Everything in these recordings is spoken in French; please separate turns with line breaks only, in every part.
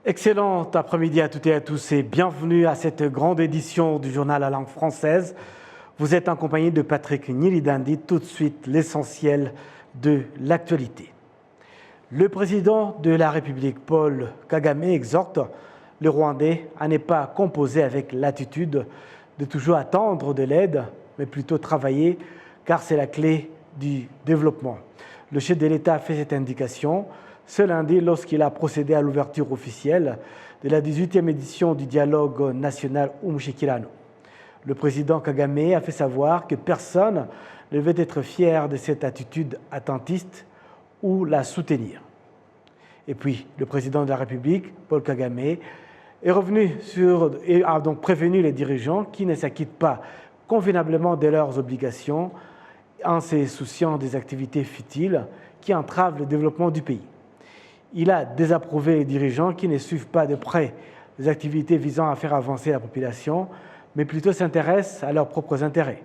Excellent après-midi à toutes et à tous et bienvenue à cette grande édition du journal à langue française. Vous êtes en compagnie de Patrick Nyilidandi. Tout de suite, l'essentiel de l'actualité. Le président de la République, Paul Kagame, exhorte le Rwandais à ne pas composer avec l'attitude de toujours attendre de l'aide, mais plutôt travailler, car c'est la clé du développement. Le chef de l'État a fait cette indication ce lundi lorsqu'il a procédé à l'ouverture officielle de la 18e édition du dialogue national Umushikirano. Le président Kagame a fait savoir que personne ne devait être fier de cette attitude attentiste ou la soutenir. Et puis, le président de la République, Paul Kagame, est revenu et a donc prévenu les dirigeants qui ne s'acquittent pas convenablement de leurs obligations en se souciant des activités futiles qui entravent le développement du pays. Il a désapprouvé les dirigeants qui ne suivent pas de près les activités visant à faire avancer la population, mais plutôt s'intéressent à leurs propres intérêts.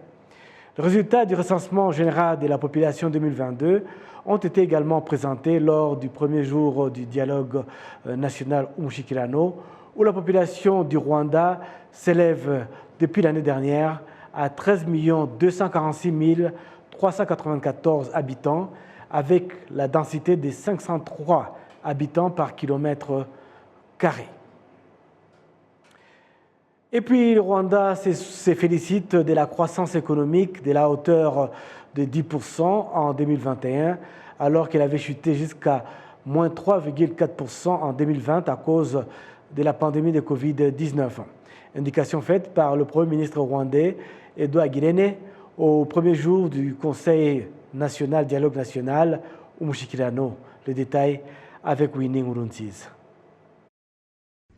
Les résultats du recensement général de la population 2022 ont été également présentés lors du premier jour du dialogue national Umushikirano, où la population du Rwanda s'élève depuis l'année dernière à 13 246 394 habitants, avec la densité de 503 habitants par kilomètre carré. Et puis le Rwanda se félicite de la croissance économique de la hauteur de 10% en 2021, alors qu'elle avait chuté jusqu'à moins 3,4% en 2020 à cause de la pandémie de Covid-19. Indication faite par le Premier ministre rwandais, Edouard Ngirente, au premier jour du Conseil national, dialogue national, Umushikirano. Le détail avec Winnie Nkurunziza.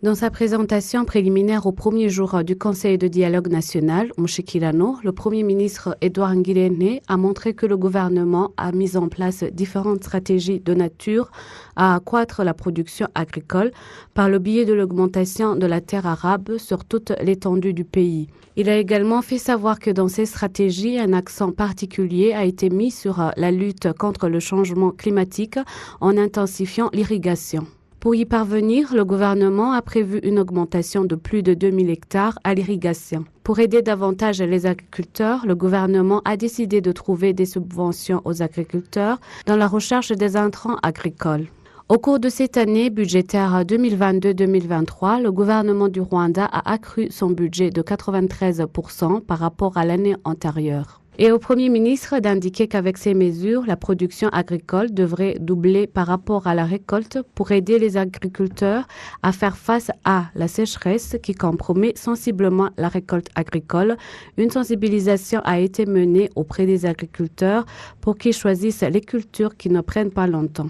Dans sa présentation préliminaire au premier jour du Conseil de dialogue national, Umushikirano, le Premier ministre Edouard Ngirente a montré que le gouvernement a mis en place différentes stratégies de nature à accroître la production agricole par le biais de l'augmentation de la terre arable sur toute l'étendue du pays. Il a également fait savoir que dans ces stratégies, un accent particulier a été mis sur la lutte contre le changement climatique en intensifiant l'irrigation. Pour y parvenir, le gouvernement a prévu une augmentation de plus de 2000 hectares à l'irrigation. Pour aider davantage les agriculteurs, le gouvernement a décidé de trouver des subventions aux agriculteurs dans la recherche des intrants agricoles. Au cours de cette année budgétaire 2022-2023, le gouvernement du Rwanda a accru son budget de 93% par rapport à l'année antérieure. Et au Premier ministre d'indiquer qu'avec ces mesures, la production agricole devrait doubler par rapport à la récolte pour aider les agriculteurs à faire face à la sécheresse qui compromet sensiblement la récolte agricole. Une sensibilisation a été menée auprès des agriculteurs pour qu'ils choisissent les cultures qui ne prennent pas longtemps.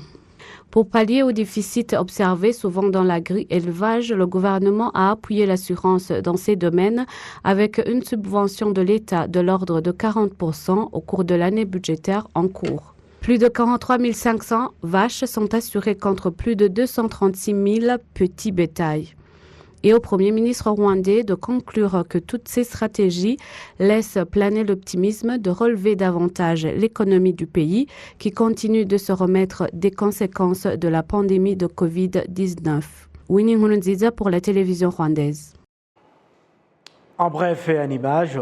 Pour pallier au déficit observé souvent dans l'agri-élevage, le gouvernement a appuyé l'assurance dans ces domaines avec une subvention de l'État de l'ordre de 40% au cours de l'année budgétaire en cours. Plus de 43 500 vaches sont assurées contre plus de 236 000 petits bétails. Et au Premier ministre rwandais de conclure que toutes ces stratégies laissent planer l'optimisme de relever davantage l'économie du pays qui continue de se remettre des conséquences de la pandémie de Covid-19. Winnie Nkurunziza pour la télévision rwandaise.
En bref et en image,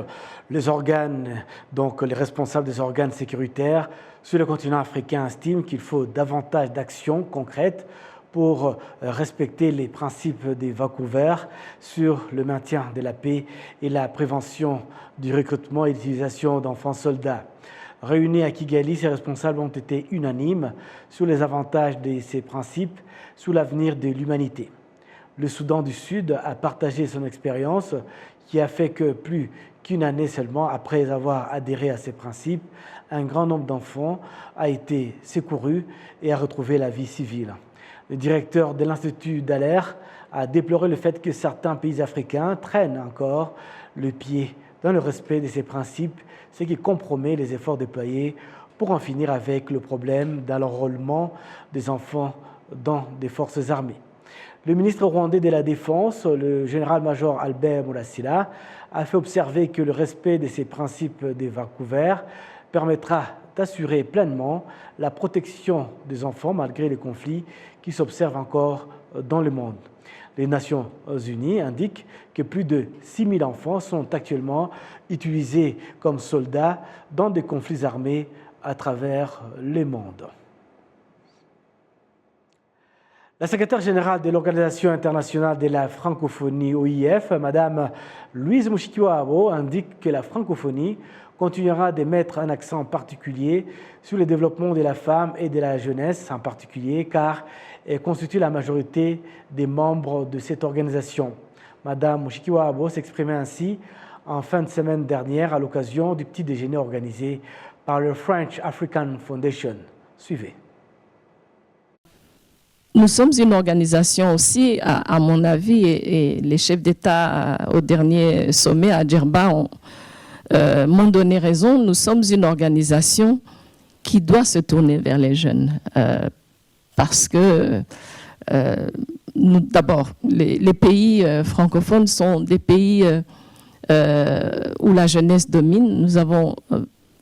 les responsables des organes sécuritaires sur le continent africain estiment qu'il faut davantage d'actions concrètes pour respecter les principes des Vancouver sur le maintien de la paix et la prévention du recrutement et l'utilisation d'enfants soldats. Réunis à Kigali, ces responsables ont été unanimes sur les avantages de ces principes sur l'avenir de l'humanité. Le Soudan du Sud a partagé son expérience qui a fait que plus qu'une année seulement après avoir adhéré à ces principes, un grand nombre d'enfants a été secouru et a retrouvé la vie civile. Le directeur de l'Institut Daler a déploré le fait que certains pays africains traînent encore le pied dans le respect de ces principes, ce qui compromet les efforts déployés pour en finir avec le problème de l'enrôlement des enfants dans des forces armées. Le ministre rwandais de la Défense, le général-major Albert Moulasila, a fait observer que le respect de ces principes des Vancouver permettra d'assurer pleinement la protection des enfants malgré les conflits qui s'observent encore dans le monde. Les Nations Unies indiquent que plus de 6 000 enfants sont actuellement utilisés comme soldats dans des conflits armés à travers le monde. La secrétaire générale de l'Organisation internationale de la francophonie, OIF, Mme Louise Mushikiwabo, indique que la francophonie continuera de mettre un accent particulier sur le développement de la femme et de la jeunesse en particulier, car elle constitue la majorité des membres de cette organisation. Mme Mushikiwabo s'exprimait ainsi en fin de semaine dernière à l'occasion du petit déjeuner organisé par le French African Foundation. Suivez.
Nous sommes une organisation aussi, à mon avis, et les chefs d'État au dernier sommet à Djerba m'ont donné raison. Nous sommes une organisation qui doit se tourner vers les jeunes parce que, d'abord, les pays francophones sont des pays où la jeunesse domine. Nous avons,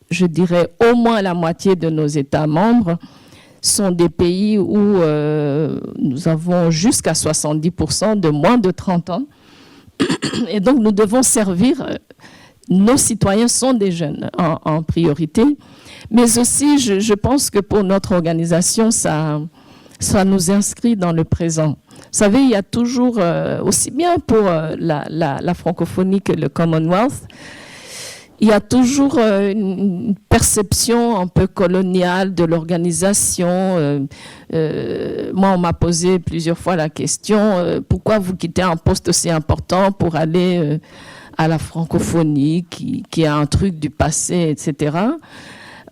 je dirais, au moins la moitié de nos États membres sont des pays où nous avons jusqu'à 70% de moins de 30 ans. Et donc, nous devons servir, nos citoyens sont des jeunes en priorité. Mais aussi, je pense que pour notre organisation, ça nous inscrit dans le présent. Vous savez, il y a toujours, aussi bien pour la francophonie que le Commonwealth, il y a toujours une perception un peu coloniale de l'organisation. Moi, on m'a posé plusieurs fois la question, pourquoi vous quittez un poste aussi important pour aller à la francophonie, qui a un truc du passé, etc.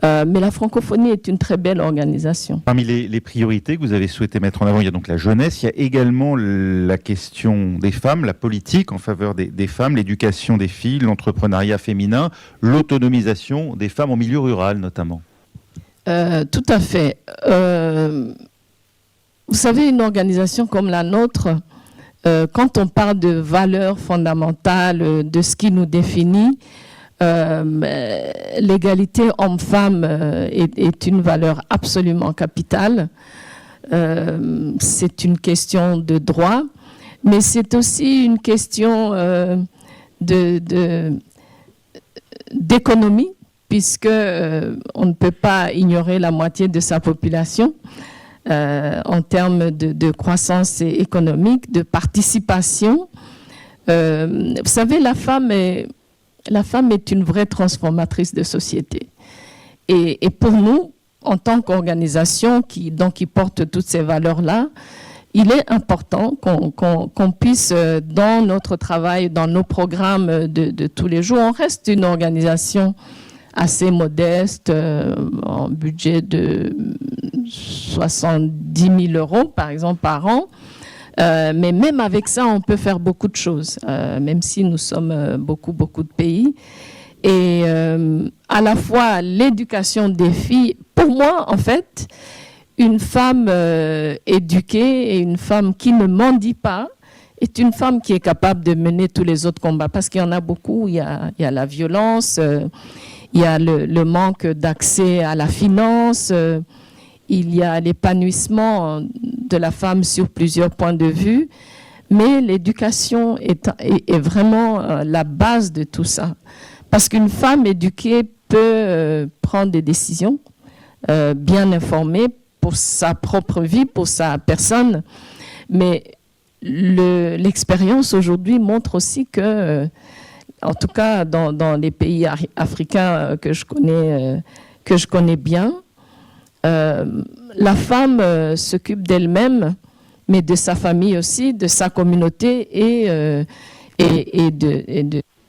Mais la francophonie est une très belle organisation.
Parmi les priorités que vous avez souhaité mettre en avant, il y a donc la jeunesse, il y a également la question des femmes, la politique en faveur des femmes, l'éducation des filles, l'entrepreneuriat féminin, l'autonomisation des femmes en milieu rural notamment.
Tout à fait. Vous savez, une organisation comme la nôtre, quand on parle de valeurs fondamentales, de ce qui nous définit, l'égalité homme-femme est une valeur absolument capitale. C'est une question de droit, mais c'est aussi une question d'économie, puisque on ne peut pas ignorer la moitié de sa population en termes de croissance économique, de participation. Vous savez, la femme est une vraie transformatrice de société. Et pour nous, en tant qu'organisation qui porte toutes ces valeurs-là, il est important qu'on puisse, dans notre travail, dans nos programmes de tous les jours, on reste une organisation assez modeste, en budget de 70 000 euros, par exemple, par an. Mais même avec ça, on peut faire beaucoup de choses, même si nous sommes beaucoup de pays. Et à la fois, l'éducation des filles, pour moi, en fait, une femme éduquée et une femme qui ne mendie pas est une femme qui est capable de mener tous les autres combats. Parce qu'il y en a beaucoup, il y a la violence, il y a le manque d'accès à la finance, il y a l'épanouissement de la femme sur plusieurs points de vue, mais l'éducation est vraiment la base de tout ça. Parce qu'une femme éduquée peut prendre des décisions bien informées pour sa propre vie, pour sa personne, mais l'expérience aujourd'hui montre aussi que, en tout cas dans les pays africains que je connais bien, la femme s'occupe d'elle-même, mais de sa famille aussi, de sa communauté et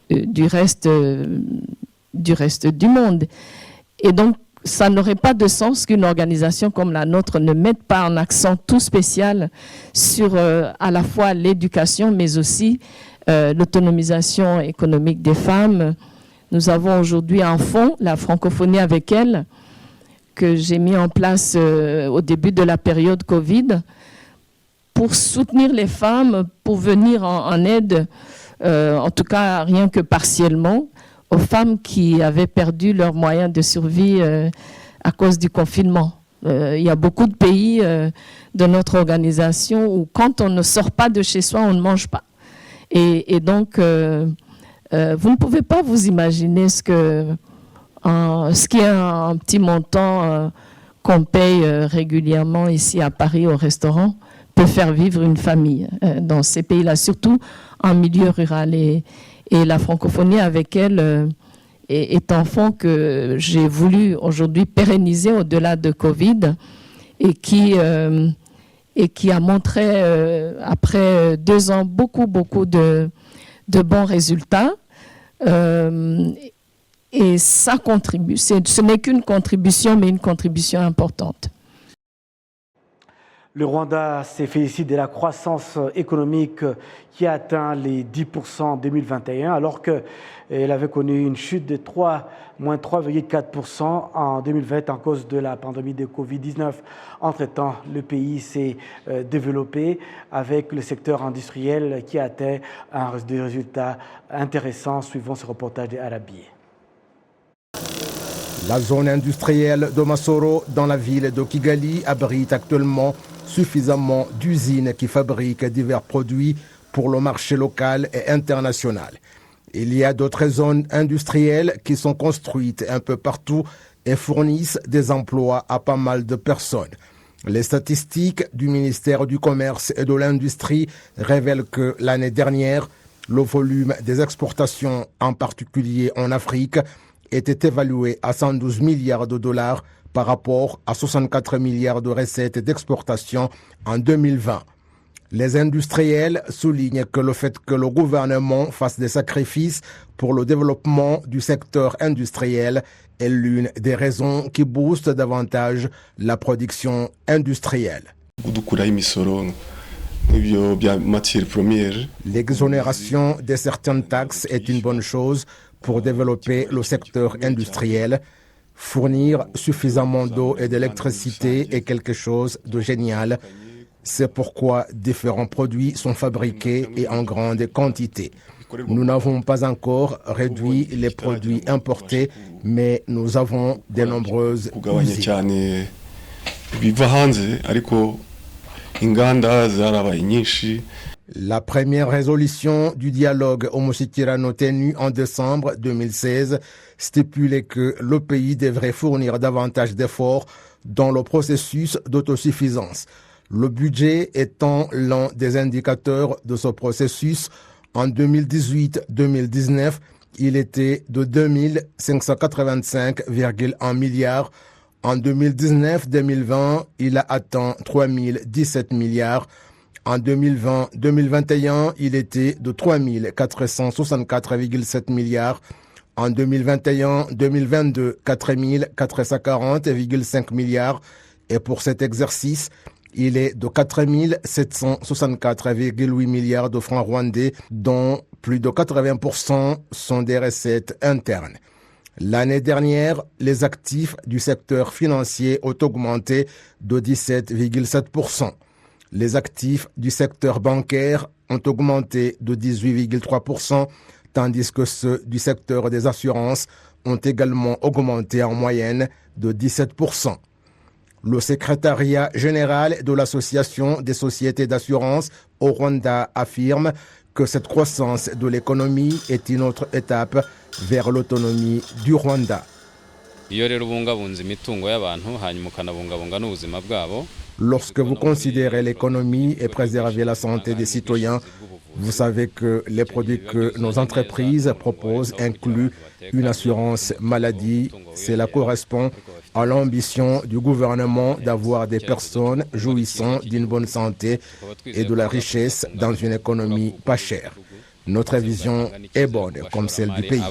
du reste du monde. Et donc, ça n'aurait pas de sens qu'une organisation comme la nôtre ne mette pas un accent tout spécial sur à la fois l'éducation, mais aussi l'autonomisation économique des femmes. Nous avons aujourd'hui un fonds, la francophonie avec elle, que j'ai mis en place au début de la période Covid pour soutenir les femmes, pour venir en aide, en tout cas rien que partiellement, aux femmes qui avaient perdu leurs moyens de survie à cause du confinement. Il y a beaucoup de pays de notre organisation où quand on ne sort pas de chez soi, on ne mange pas. Et donc, vous ne pouvez pas vous imaginer ce qui est un petit montant qu'on paye régulièrement ici à Paris au restaurant peut faire vivre une famille dans ces pays-là, surtout en milieu rural. Et la francophonie avec elle est un fonds que j'ai voulu aujourd'hui pérenniser au-delà de Covid et qui a montré, après 2 ans, beaucoup de bons résultats. Et ça contribue. Ce n'est qu'une contribution, mais une contribution importante.
Le Rwanda s'est félicité de la croissance économique qui a atteint les 10% en 2021, alors qu'elle avait connu une chute de moins 3,4% en 2020 en cause de la pandémie de Covid-19. Entre-temps, le pays s'est développé avec le secteur industriel qui a atteint des résultats intéressants, suivant ce reportage d'Arabier.
La zone industrielle de Masoro, dans la ville de Kigali, abrite actuellement suffisamment d'usines qui fabriquent divers produits pour le marché local et international. Il y a d'autres zones industrielles qui sont construites un peu partout et fournissent des emplois à pas mal de personnes. Les statistiques du ministère du Commerce et de l'Industrie révèlent que l'année dernière, le volume des exportations, en particulier en Afrique, était évalué à 112 milliards de dollars par rapport à 64 milliards de recettes d'exportation en 2020. Les industriels soulignent que le fait que le gouvernement fasse des sacrifices pour le développement du secteur industriel est l'une des raisons qui boostent davantage la production industrielle. L'exonération de certaines taxes est une bonne chose pour développer le secteur industriel. Fournir suffisamment d'eau et d'électricité est quelque chose de génial. C'est pourquoi différents produits sont fabriqués et en grande quantité. Nous n'avons pas encore réduit les produits importés, mais nous avons de nombreuses usines. La première résolution du dialogue au Mushikiwano tenue en décembre 2016 stipulait que le pays devrait fournir davantage d'efforts dans le processus d'autosuffisance. Le budget étant l'un des indicateurs de ce processus, en 2018-2019, il était de 2585,1 milliards. En 2019-2020, il a atteint 3017 milliards. En 2020-2021, il était de 3464,7 milliards. En 2021-2022, 4440,5 milliards. Et pour cet exercice, il est de 4764,8 milliards de francs rwandais, dont plus de 80% sont des recettes internes. L'année dernière, les actifs du secteur financier ont augmenté de 17,7%. Les actifs du secteur bancaire ont augmenté de 18,3%, tandis que ceux du secteur des assurances ont également augmenté en moyenne de 17%. Le secrétariat général de l'Association des sociétés d'assurance au Rwanda affirme que cette croissance de l'économie est une autre étape vers l'autonomie du Rwanda. Lorsque vous considérez l'économie et préserver la santé des citoyens, vous savez que les produits que nos entreprises proposent incluent une assurance maladie. Cela correspond à l'ambition du gouvernement d'avoir des personnes jouissant d'une bonne santé et de la richesse dans une économie pas chère. Notre vision est bonne comme celle du pays.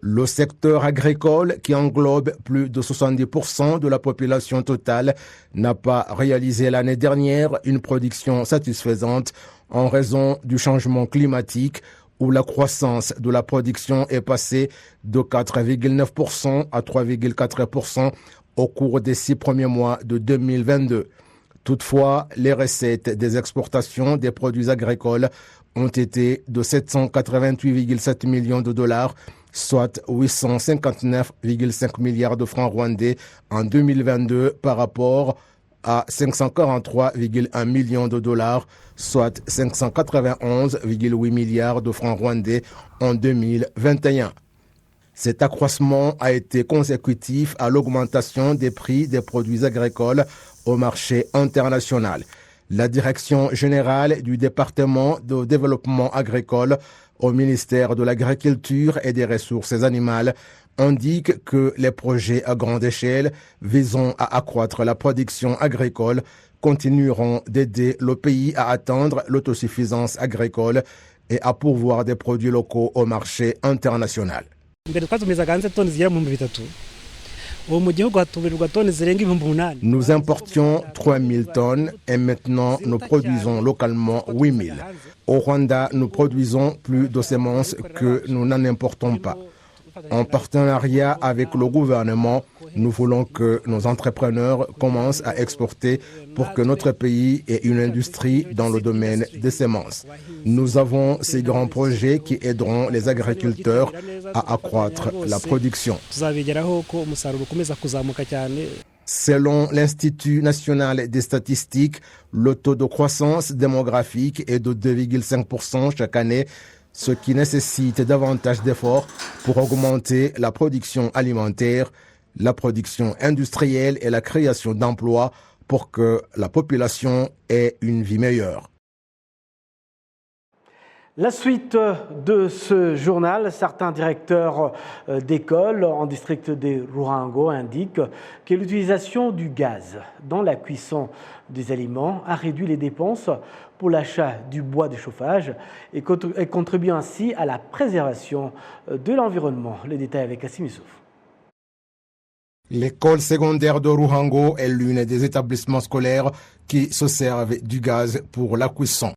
Le secteur agricole, qui englobe plus de 70% de la population totale, n'a pas réalisé l'année dernière une production satisfaisante en raison du changement climatique, où la croissance de la production est passée de 4,9% à 3,4% au cours des 6 premiers mois de 2022. Toutefois, les recettes des exportations des produits agricoles ont été de 788,7 millions de dollars, soit 859,5 milliards de francs rwandais en 2022 par rapport à 543,1 millions de dollars, soit 591,8 milliards de francs rwandais en 2021. Cet accroissement a été consécutif à l'augmentation des prix des produits agricoles au marché international. La Direction générale du département de développement agricole au ministère de l'Agriculture et des Ressources animales indique que les projets à grande échelle visant à accroître la production agricole continueront d'aider le pays à atteindre l'autosuffisance agricole et à pourvoir des produits locaux au marché international. Nous importions 3000 tonnes et maintenant nous produisons localement 8000. Au Rwanda, nous produisons plus de semences que nous n'en importons pas. En partenariat avec le gouvernement, nous voulons que nos entrepreneurs commencent à exporter pour que notre pays ait une industrie dans le domaine des semences. Nous avons ces grands projets qui aideront les agriculteurs à accroître la production. Selon l'Institut national des statistiques, le taux de croissance démographique est de 2,5% chaque année, ce qui nécessite davantage d'efforts pour augmenter la production alimentaire, la production industrielle et la création d'emplois pour que la population ait une vie meilleure.
La suite de ce journal, certains directeurs d'écoles en district de Ruhango indiquent que l'utilisation du gaz dans la cuisson des aliments a réduit les dépenses pour l'achat du bois de chauffage et contribue ainsi à la préservation de l'environnement. Les détails avec Kassim Youssouf.
L'école secondaire de Ruhango est l'une des établissements scolaires qui se servent du gaz pour la cuisson.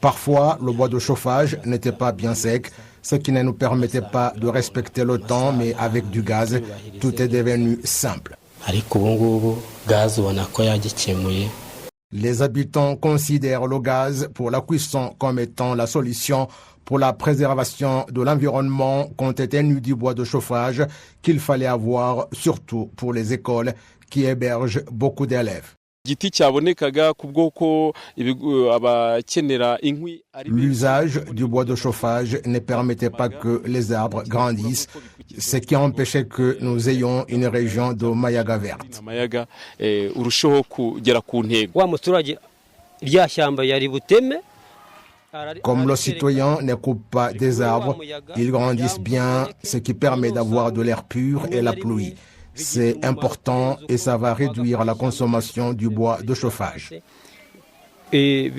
Parfois, le bois de chauffage n'était pas bien sec, ce qui ne nous permettait pas de respecter le temps, mais avec du gaz, tout est devenu simple. Les habitants considèrent le gaz pour la cuisson comme étant la solution pour la préservation de l'environnement compte tenu du bois de chauffage qu'il fallait avoir, surtout pour les écoles qui hébergent beaucoup d'élèves. L'usage du bois de chauffage ne permettait pas que les arbres grandissent, ce qui empêchait que nous ayons une région de mayaga verte. Comme le citoyen ne coupe pas des arbres, ils grandissent bien, ce qui permet d'avoir de l'air pur et la pluie. C'est important et ça va réduire la consommation du bois de chauffage. Le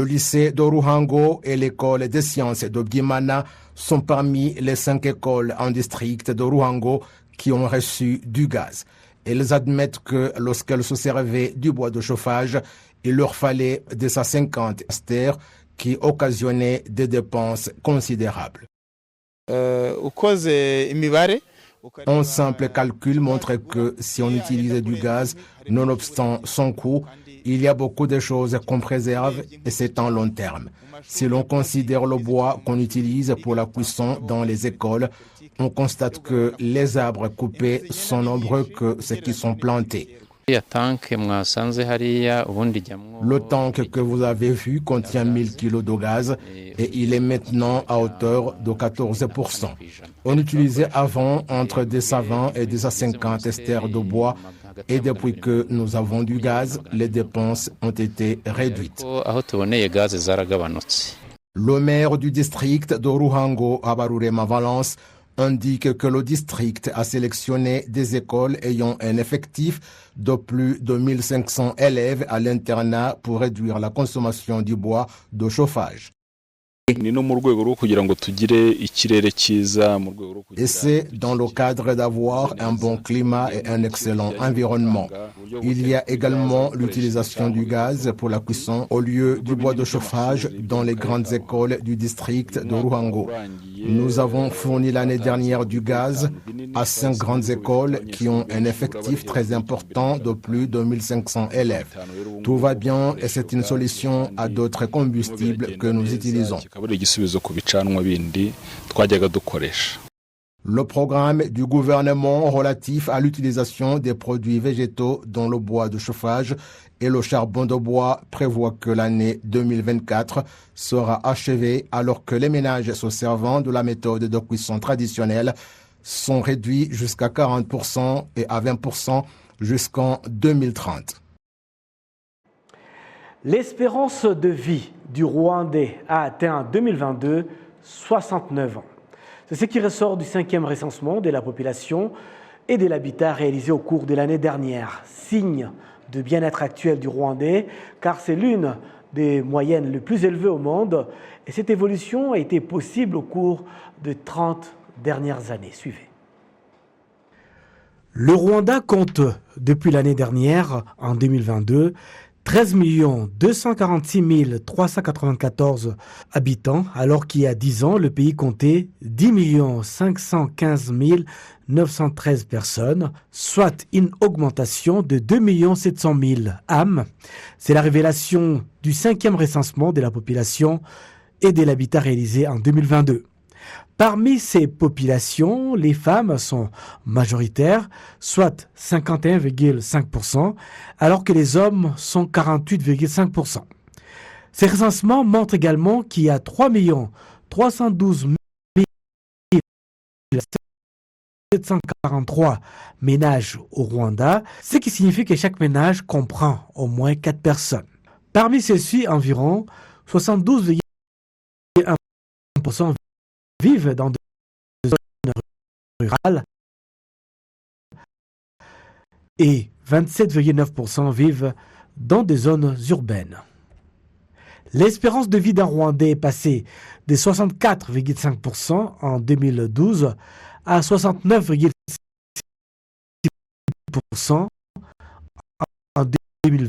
lycée de Ruhango et l'école des sciences de Bimana sont parmi les 5 écoles en district de Ruhango qui ont reçu du gaz. Elles admettent que lorsqu'elles se servaient du bois de chauffage, il leur fallait 250 stères qui occasionnaient des dépenses considérables. Un simple calcul montre que si on utilisait du gaz, nonobstant son coût, il y a beaucoup de choses qu'on préserve et c'est en long terme. Si l'on considère le bois qu'on utilise pour la cuisson dans les écoles, on constate que les arbres coupés sont nombreux que ceux qui sont plantés. Le tank que vous avez vu contient 1000 kg de gaz et il est maintenant à hauteur de 14%. On utilisait avant entre 220 et 250 esters de bois et depuis que nous avons du gaz, les dépenses ont été réduites. Le maire du district de Ruhango, Habarurema Valence, indique que le district a sélectionné des écoles ayant un effectif de plus de 1500 élèves à l'internat pour réduire la consommation du bois de chauffage. Et c'est dans le cadre d'avoir un bon climat et un excellent environnement. Il y a également l'utilisation du gaz pour la cuisson au lieu du bois de chauffage dans les grandes écoles du district de Ruhango. Nous avons fourni l'année dernière du gaz à 5 grandes écoles qui ont un effectif très important de plus de 1500 élèves. Tout va bien et c'est une solution à d'autres combustibles que nous utilisons. Le programme du gouvernement relatif à l'utilisation des produits végétaux dans le bois de chauffage et le charbon de bois prévoit que l'année 2024 sera achevée alors que les ménages se servant de la méthode de cuisson traditionnelle sont réduits jusqu'à 40% et à 20% jusqu'en 2030.
L'espérance de vie du Rwandais a atteint en 2022 69 ans. C'est ce qui ressort du 5e recensement de la population et de l'habitat réalisé au cours de l'année dernière. Signe de bien-être actuel du Rwandais, car c'est l'une des moyennes les plus élevées au monde. Et cette évolution a été possible au cours de 30 dernières années. Suivez. Le Rwanda compte, depuis l'année dernière, en 2022, 13 246 394 habitants, alors qu'il y a 10 ans, le pays comptait 10 515 913 personnes, soit une augmentation de 2 700 000 âmes. C'est la révélation du 5e recensement de la population et de l'habitat réalisé en 2022. Parmi ces populations, les femmes sont majoritaires, soit 51,5%, alors que les hommes sont 48,5%. Ces recensements montrent également qu'il y a 3 312 743 ménages au Rwanda, ce qui signifie que chaque ménage comprend au moins 4 personnes. Parmi ceux-ci, environ 72,1% vivent dans des zones rurales et 27,9% vivent dans des zones urbaines. L'espérance de vie d'un Rwandais est passée de 64,5% en 2012 à 69,6% en 2020.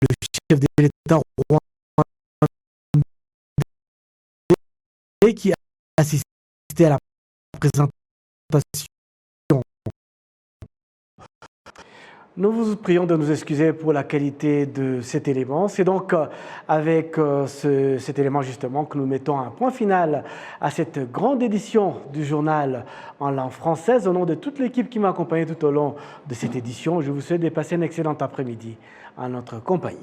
Le chef de l'État rwandais qui a assisté à la présentation. Nous vous prions de nous excuser pour la qualité de cet élément. C'est donc avec cet élément justement que nous mettons un point final à cette grande édition du journal en langue française. Au nom de toute l'équipe qui m'a accompagné tout au long de cette édition, je vous souhaite de passer un excellent après-midi en notre compagnie.